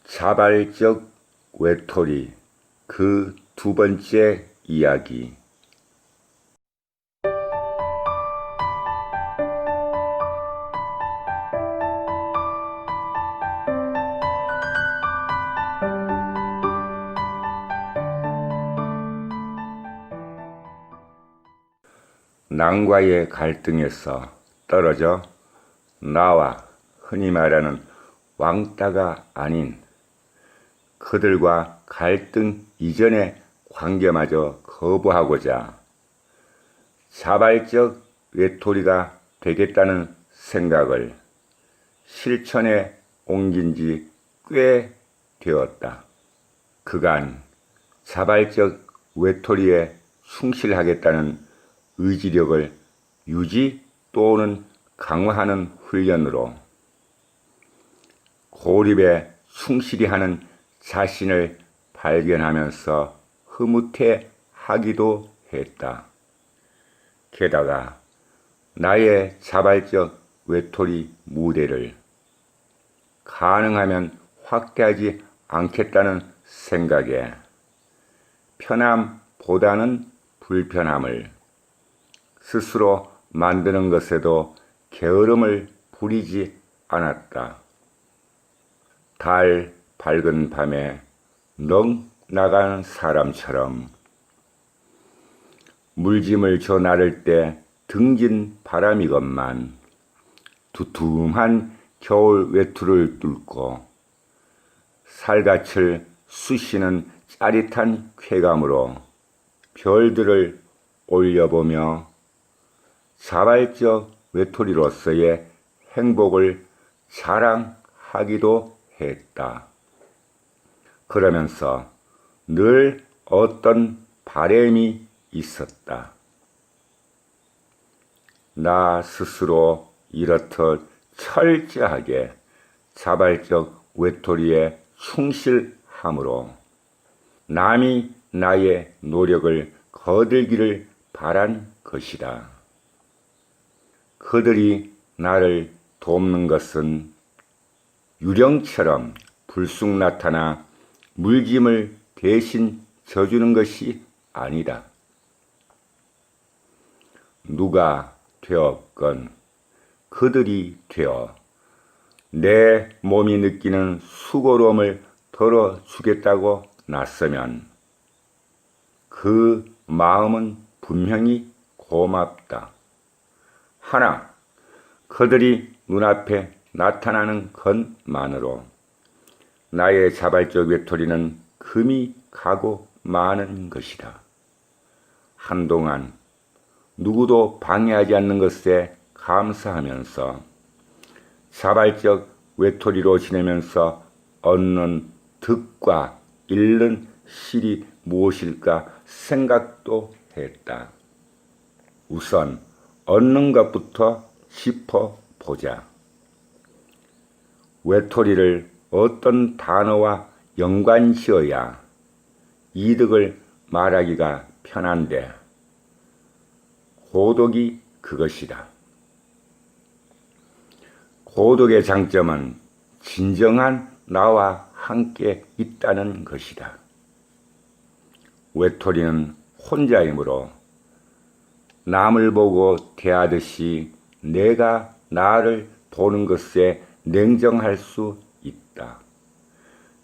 자발적 외톨이 그 두 번째 이야기. 남과의 갈등에서 떨어져 나와 흔히 말하는 왕따가 아닌 그들과 갈등 이전의 관계마저 거부하고자 자발적 외톨이가 되겠다는 생각을 실천에 옮긴 지 꽤 되었다. 그간 자발적 외톨이에 충실하겠다는 의지력을 유지 또는 강화하는 훈련으로 고립에 충실히 하는 자신을 발견하면서 흐뭇해 하기도 했다. 게다가 나의 자발적 외톨이 무대를 가능하면 확대하지 않겠다는 생각에 편함보다는 불편함을 스스로 만드는 것에도 게으름을 부리지 않았다. 달 밝은 밤에 넋 나간 사람처럼 물짐을 져 나를 때 등진 바람이건만 두툼한 겨울 외투를 뚫고 살갗을 쑤시는 짜릿한 쾌감으로 별들을 올려보며 자발적 외톨이로서의 행복을 자랑하기도 했다. 그러면서 늘 어떤 바램이 있었다. 나 스스로 이렇듯 철저하게 자발적 외톨이에 충실함으로 남이 나의 노력을 거들기를 바란 것이다. 그들이 나를 돕는 것은 유령처럼 불쑥 나타나 물짐을 대신 져주는 것이 아니다. 누가 되었건 그들이 되어 내 몸이 느끼는 수고로움을 덜어주겠다고 나서면 그 마음은 분명히 고맙다. 하나, 그들이 눈앞에 나타나는 것만으로 나의 자발적 외톨이는 금이 가고 마는 것이다. 한동안 누구도 방해하지 않는 것에 감사하면서 자발적 외톨이로 지내면서 얻는 득과 잃는 실이 무엇일까 생각도 했다. 우선 얻는 것부터 짚어보자. 외톨이를 어떤 단어와 연관지어야 이득을 말하기가 편한데 고독이 그것이다. 고독의 장점은 진정한 나와 함께 있다는 것이다. 외톨이는 혼자이므로 남을 보고 대하듯이 내가 나를 보는 것에 냉정할 수 있다.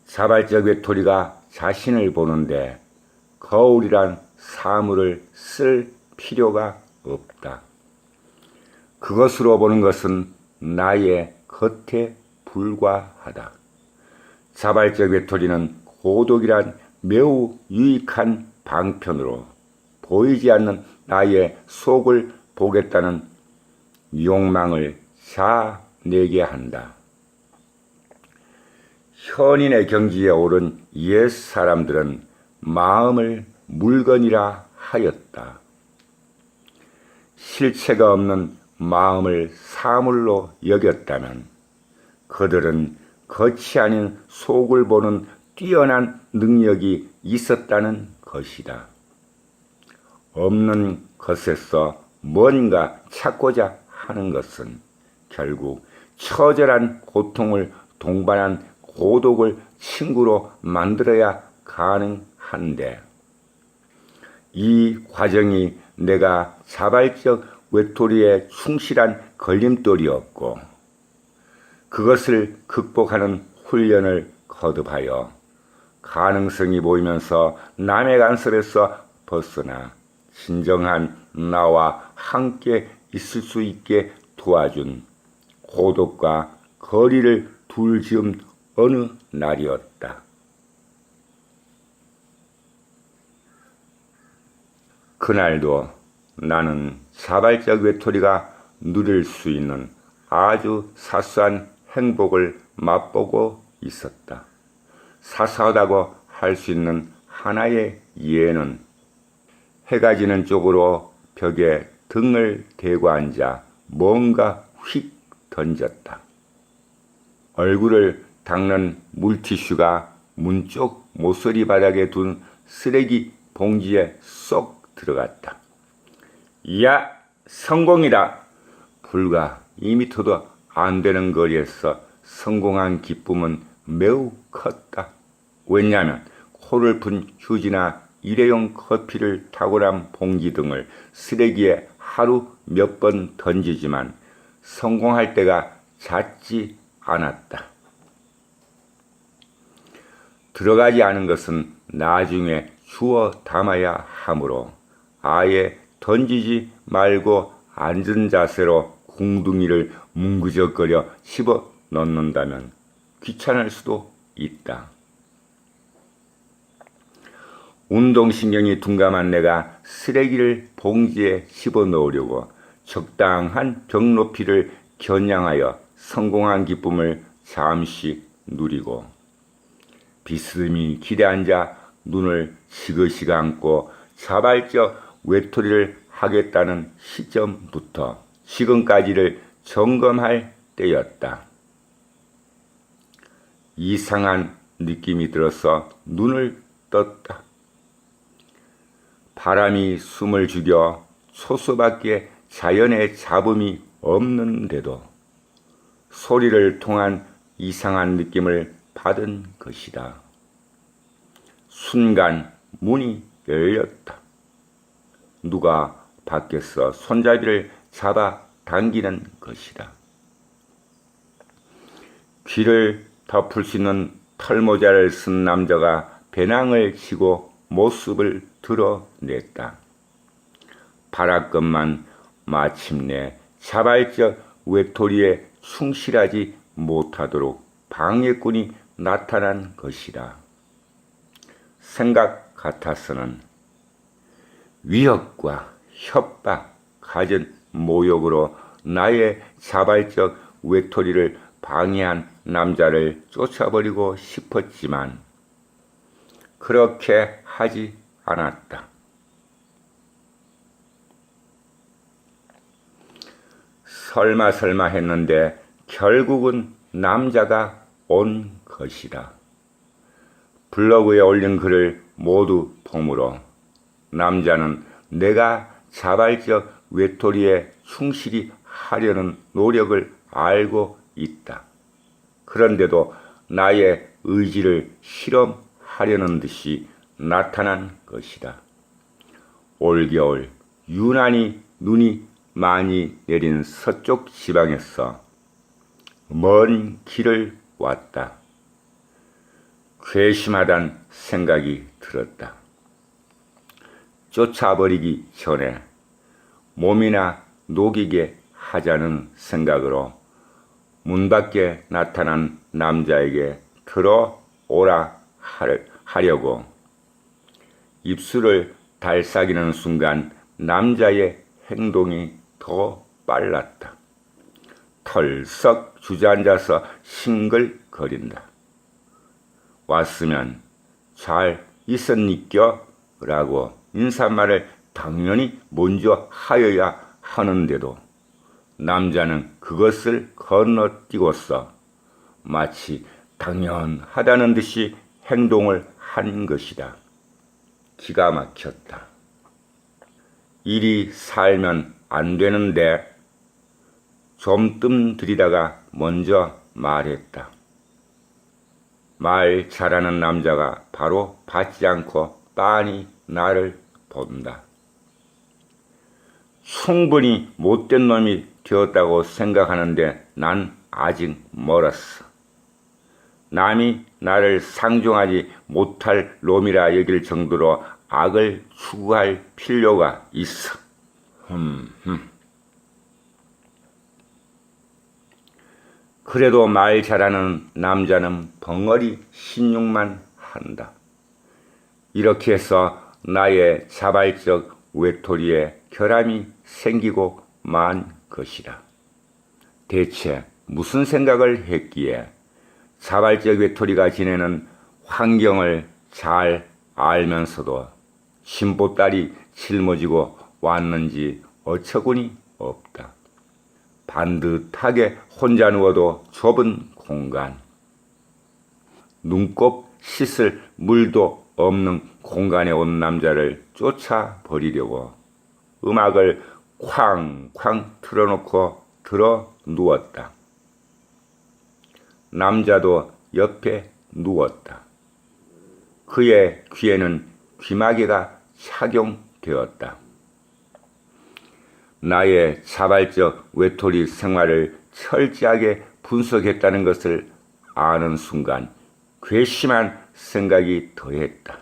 자발적 외톨이가 자신을 보는데 거울이란 사물을 쓸 필요가 없다. 그것으로 보는 것은 나의 겉에 불과하다. 자발적 외톨이는 고독이란 매우 유익한 방편으로 보이지 않는 나의 속을 보겠다는 욕망을 자내게 한다. 현인의 경지에 오른 옛 사람들은 마음을 물건이라 하였다. 실체가 없는 마음을 사물로 여겼다면 그들은 겉이 아닌 속을 보는 뛰어난 능력이 있었다는 것이다. 없는 것에서 뭔가 찾고자 하는 것은 결국 처절한 고통을 동반한 고독을 친구로 만들어야 가능한데 이 과정이 내가 자발적 외톨이에 충실한 걸림돌이었고 그것을 극복하는 훈련을 거듭하여 가능성이 보이면서 남의 간섭에서 벗어나 진정한 나와 함께 있을 수 있게 도와준 고독과 거리를 둘 즈음 어느 날이었다. 그날도 나는 자발적 외톨이가 누릴 수 있는 아주 사소한 행복을 맛보고 있었다. 사소하다고 할 수 있는 하나의 예는 해가 지는 쪽으로 벽에 등을 대고 앉아 뭔가 휙 던졌다. 얼굴을 닦는 물티슈가 문 쪽 모서리 바닥에 둔 쓰레기 봉지에 쏙 들어갔다. 야, 성공이다. 불과 2미터도 안 되는 거리에서 성공한 기쁨은 매우 컸다. 왜냐하면 코를 푼 휴지나 일회용 커피를 탁월한 봉지 등을 쓰레기에 하루 몇 번 던지지만 성공할 때가 잦지 않았다. 들어가지 않은 것은 나중에 주워 담아야 하므로 아예 던지지 말고 앉은 자세로 궁둥이를 뭉그적거려 집어 넣는다면 귀찮을 수도 있다. 운동신경이 둔감한 내가 쓰레기를 봉지에 집어넣으려고 적당한 벽 높이를 겨냥하여 성공한 기쁨을 잠시 누리고 비스듬히 길에 앉아 눈을 지그시 감고 자발적 외톨이를 하겠다는 시점부터 지금까지를 점검할 때였다. 이상한 느낌이 들어서 눈을 떴다. 바람이 숨을 죽여 소수밖에 자연의 잡음이 없는데도 소리를 통한 이상한 느낌을 받은 것이다. 순간 문이 열렸다. 누가 밖에서 손잡이를 잡아 당기는 것이다. 귀를 덮을 수 있는 털모자를 쓴 남자가 배낭을 치고 모습을 드러냈다. 바랄것만 마침내 자발적 외톨이에 충실하지 못하도록 방해꾼이 나타난 것이다. 생각 같아서는 위협과 협박 가진 모욕으로 나의 자발적 외톨이를 방해한 남자를 쫓아버리고 싶었지만 그렇게 하지 않았다. 설마 했는데 결국은 남자가 온 것이다. 블로그에 올린 글을 모두 보므로 남자는 내가 자발적 외톨이에 충실히 하려는 노력을 알고 있다. 그런데도 나의 의지를 실험하려는 듯이 나타난 것이다. 올겨울 유난히 눈이 많이 내린 서쪽 지방에서 먼 길을 왔다. 괘씸하단 생각이 들었다. 쫓아버리기 전에 몸이나 녹이게 하자는 생각으로 문 밖에 나타난 남자에게 들어오라 하려고 입술을 달싹이는 순간 남자의 행동이 더 빨랐다. 털썩 주저앉아서 싱글거린다. 왔으면 잘 있었니껴? 라고 인사말을 당연히 먼저 하여야 하는데도 남자는 그것을 건너뛰고서 마치 당연하다는 듯이 행동을 한 것이다. 기가 막혔다. 이리 살면 안 되는데 좀 뜸 들이다가 먼저 말했다. 말 잘하는 남자가 바로 받지 않고 빤히 나를 본다. 충분히 못된 놈이 되었다고 생각하는데 난 아직 멀었어. 남이 나를 상종하지 못할 놈이라 여길 정도로 악을 추구할 필요가 있어. 그래도 말 잘하는 남자는 벙어리 신용만 한다. 이렇게 해서 나의 자발적 외톨이에 결함이 생기고 만 것이다. 대체 무슨 생각을 했기에 자발적 외톨이가 지내는 환경을 잘 알면서도 신보딸이 짊어지고 왔는지 어처구니 없다. 반듯하게 혼자 누워도 좁은 공간, 눈곱 씻을 물도 없는 공간에 온 남자를 쫓아버리려고 음악을 쾅쾅 틀어놓고 들어 누웠다. 남자도 옆에 누웠다. 그의 귀에는 귀마개가 착용되었다. 나의 자발적 외톨이 생활을 철저하게 분석했다는 것을 아는 순간 괘씸한 생각이 더했다.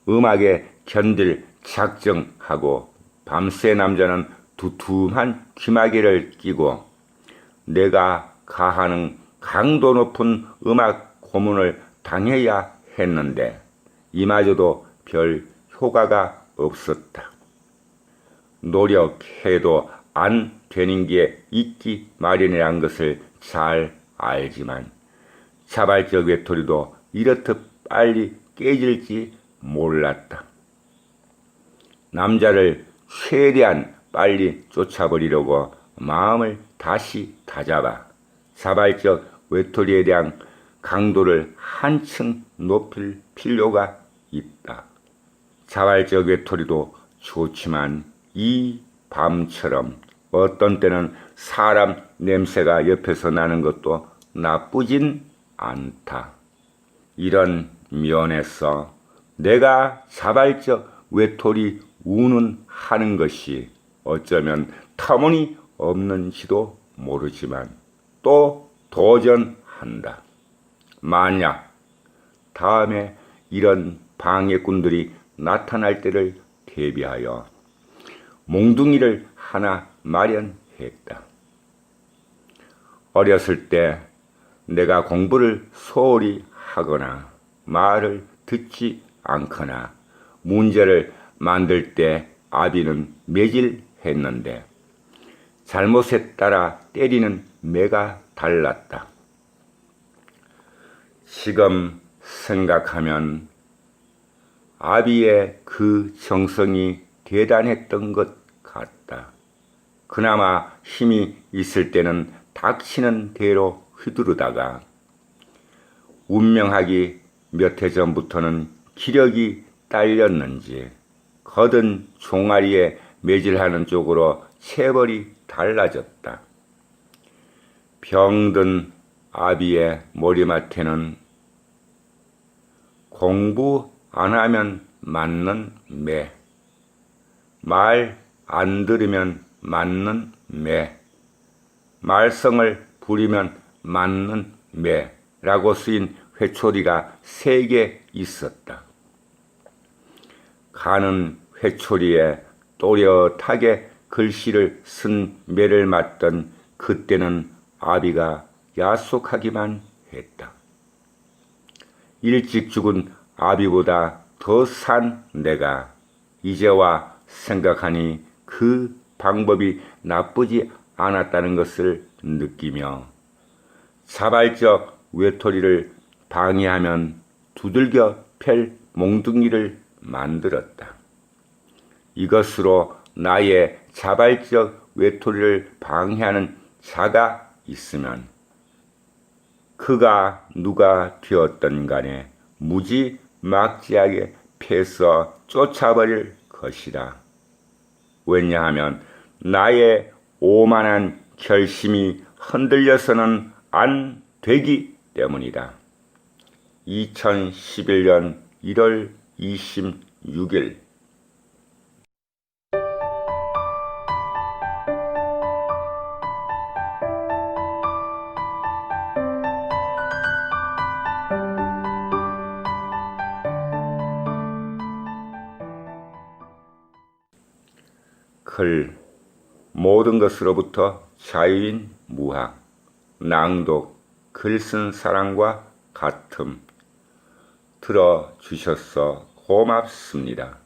음악에 견딜 작정하고 밤새 남자는 두툼한 귀마개를 끼고 내가 가하는 강도 높은 음악 고문을 당해야 했는데 이마저도 별 효과가 없었다. 노력해도 안 되는 게 있기 마련이란 것을 잘 알지만 자발적 외톨이도 이렇듯 빨리 깨질지 몰랐다. 남자를 최대한 빨리 쫓아버리려고 마음을 다시 다잡아 자발적 외톨이에 대한 강도를 한층 높일 필요가 있다. 자발적 외톨이도 좋지만 이 밤처럼 어떤 때는 사람 냄새가 옆에서 나는 것도 나쁘진 않다. 이런 면에서 내가 자발적 외톨이 운운하는 것이 어쩌면 터무니없는지도 모르지만 또 도전한다. 만약 다음에 이런 방해꾼들이 나타날 때를 대비하여 몽둥이를 하나 마련했다. 어렸을 때 내가 공부를 소홀히 하거나 말을 듣지 않거나 문제를 만들 때 아비는 매질했는데 잘못에 따라 때리는 매가 달랐다. 지금 생각하면 아비의 그 정성이 대단했던 것 같다. 그나마 힘이 있을 때는 닥치는 대로 휘두르다가 운명하기 몇 해 전부터는 기력이 딸렸는지 거든 종아리에 매질하는 쪽으로 체벌이 달라졌다. 병든 아비의 머리맡에는 공부 안 하면 맞는 매, 말 안 들으면 맞는 매, 말썽을 부리면 맞는 매라고 쓰인 회초리가 3개 있었다. 가는 회초리에 또렷하게 글씨를 쓴 매를 맞던 그때는 아비가 야속하기만 했다. 일찍 죽은 아비보다 더 산 내가 이제와 생각하니 그 방법이 나쁘지 않았다는 것을 느끼며 자발적 외톨이를 방해하면 두들겨 팰 몽둥이를 만들었다. 이것으로 나의 자발적 외톨이를 방해하는 자가 있으면 그가 누가 되었든 간에 무지막지하게 패서 쫓아버릴 것이다. 왜냐하면 나의 오만한 결심이 흔들려서는 안 되기 때문이다. 2011년 1월 26일. 글, 모든 것으로부터 자유인 무학, 낭독, 글 쓴 사람과 같음. 들어주셔서 고맙습니다.